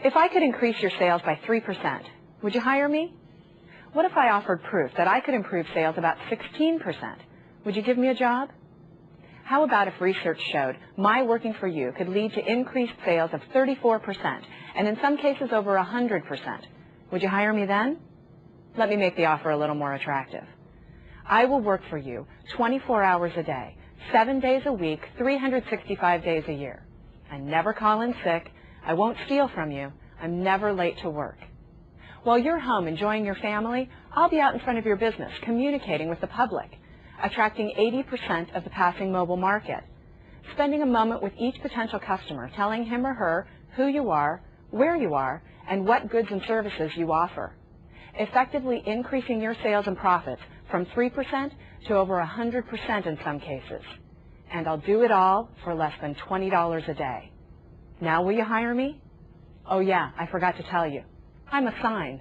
If I could increase your sales by 3%, would you hire me? What if I offered proof that I could improve sales about 16%? Would you give me a job? How about if research showed my working for you could lead to increased sales of 34%, and in some cases over 100%? Would you hire me then? Let me make the offer a little more attractive. I will work for you 24 hours a day, 7 days a week, 365 days a year. I never call in sick. I won't steal from you. I'm never late to work. While you're home enjoying your family, I'll be out in front of your business communicating with the public, attracting 80% of the passing mobile market, spending a moment with each potential customer, telling him or her who you are, where you are, and what goods and services you offer, effectively increasing your sales and profits from 3% to over 100% in some cases. And I'll do it all for less than $20 a day. Now will you hire me? Oh yeah, I forgot to tell you. I'm a sign.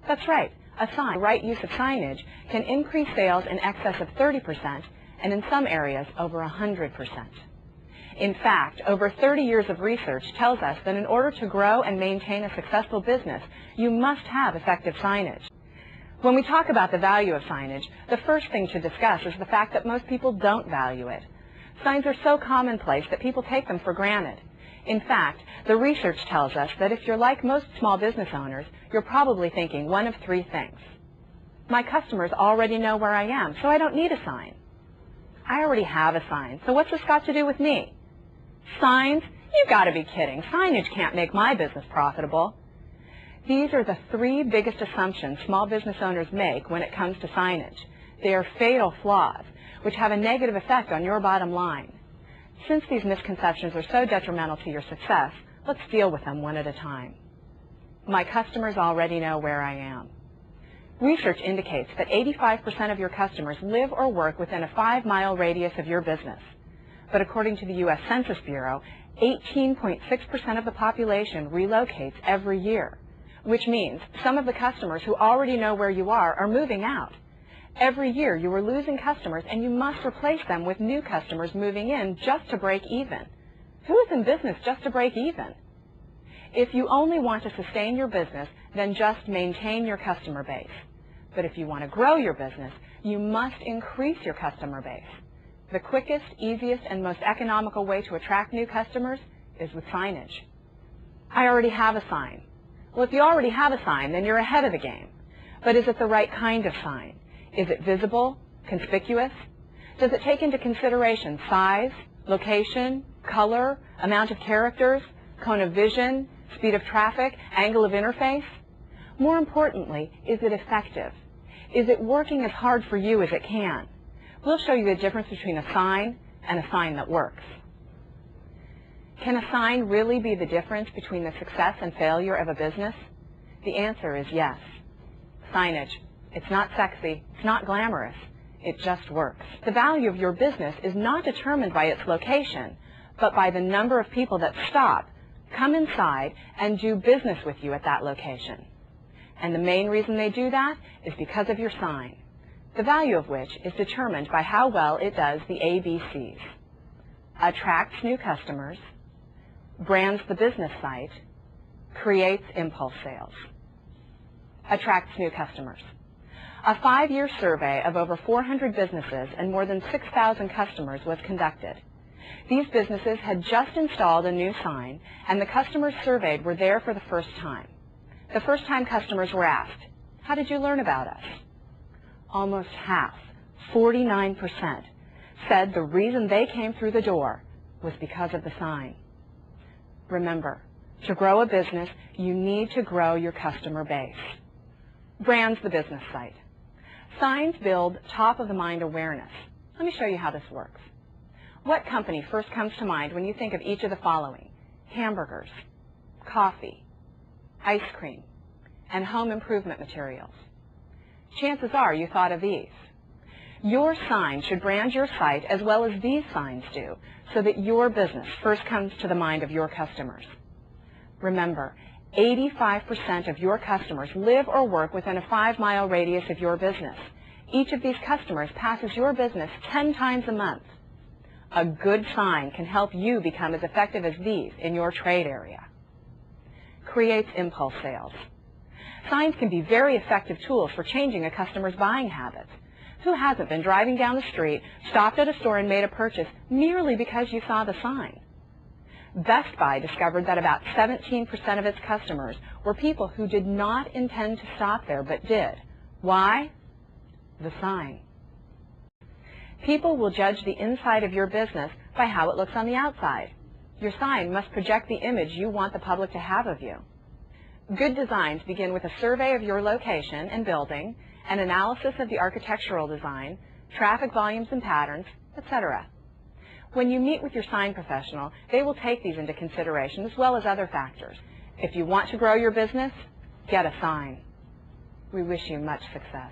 That's right, a sign. The right use of signage can increase sales in excess of 30% and in some areas over 100%. In fact, over 30 years of research tells us that in order to grow and maintain a successful business, you must have effective signage. When we talk about the value of signage, the first thing to discuss is the fact that most people don't value it. Signs are so commonplace that people take them for granted. In fact, the research tells us that if you're like most small business owners, you're probably thinking one of three things. My customers already know where I am, so I don't need a sign. I already have a sign, so what's this got to do with me? Signs? You've got to be kidding. Signage can't make my business profitable. These are the three biggest assumptions small business owners make when it comes to signage. They are fatal flaws, which have a negative effect on your bottom line. Since these misconceptions are so detrimental to your success, let's deal with them one at a time. My customers already know where I am. Research indicates that 85% of your customers live or work within a 5-mile radius of your business. But according to the U.S. Census Bureau, 18.6% of the population relocates every year, which means some of the customers who already know where you are moving out. Every year you are losing customers, and you must replace them with new customers moving in just to break even. Who is in business just to break even? If you only want to sustain your business, then just maintain your customer base. But if you want to grow your business, you must increase your customer base. The quickest, easiest, and most economical way to attract new customers is with signage. I already have a sign. Well, if you already have a sign, then you're ahead of the game. But is it the right kind of sign? Is it visible, conspicuous? Does it take into consideration size, location, color, amount of characters, cone of vision, speed of traffic, angle of interface? More importantly, is it effective? Is it working as hard for you as it can? We'll show you the difference between a sign and a sign that works. Can a sign really be the difference between the success and failure of a business? The answer is yes. Signage. It's not sexy, it's not glamorous, it just works. The value of your business is not determined by its location, but by the number of people that stop, come inside, and do business with you at that location. And the main reason they do that is because of your sign, the value of which is determined by how well it does the ABCs. Attracts new customers, brands the business site, creates impulse sales. Attracts new customers. A 5-year survey of over 400 businesses and more than 6,000 customers was conducted. These businesses had just installed a new sign, and the customers surveyed were there for the first time. The first-time customers were asked, "How did you learn about us?" Almost half, 49%, said the reason they came through the door was because of the sign. Remember, to grow a business, you need to grow your customer base. Brands the business site. Signs build top-of-the-mind awareness. Let me show you how this works. What company first comes to mind when you think of each of the following? Hamburgers, coffee, ice cream, and home improvement materials. Chances are you thought of these. Your sign should brand your site as well as these signs do, so that your business first comes to the mind of your customers. Remember, 85% of your customers live or work within a 5-mile radius of your business. Each of these customers passes your business 10 times a month. A good sign can help you become as effective as these in your trade area. creates impulse sales. Signs can be very effective tools for changing a customer's buying habits. Who hasn't been driving down the street, stopped at a store and made a purchase merely because you saw the sign? Best Buy discovered that about 17% of its customers were people who did not intend to stop there but did. Why? The sign. People will judge the inside of your business by how it looks on the outside. Your sign must project the image you want the public to have of you. Good designs begin with a survey of your location and building, an analysis of the architectural design, traffic volumes and patterns, etc. When you meet with your sign professional, they will take these into consideration as well as other factors. If you want to grow your business, get a sign. We wish you much success.